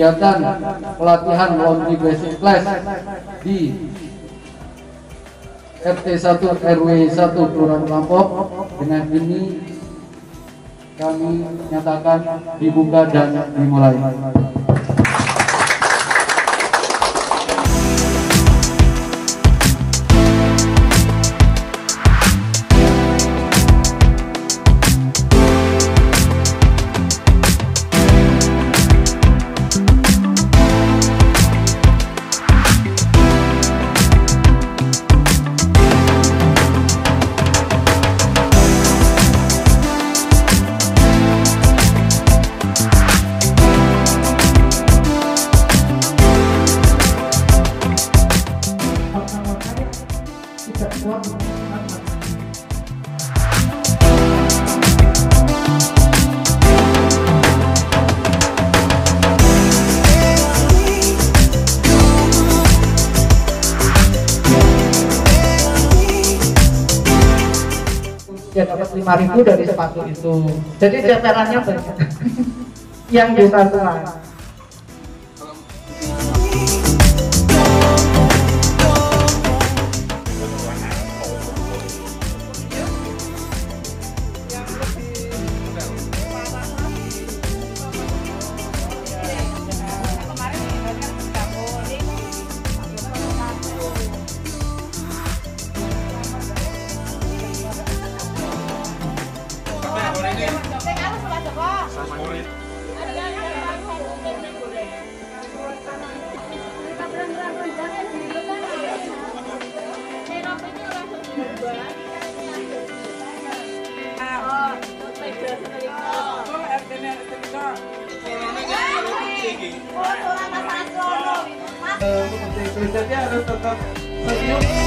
kegiatan pelatihan laundry basic class di RT 1 RW 1 Kelurahan Klampok. Dengan ini kami nyatakan dibuka dan dimulai. Ya dapat 5.000 dari sepatu itu. Jadi ceterannya banyak yang bisa tuan. Jadi harus tetap senyum.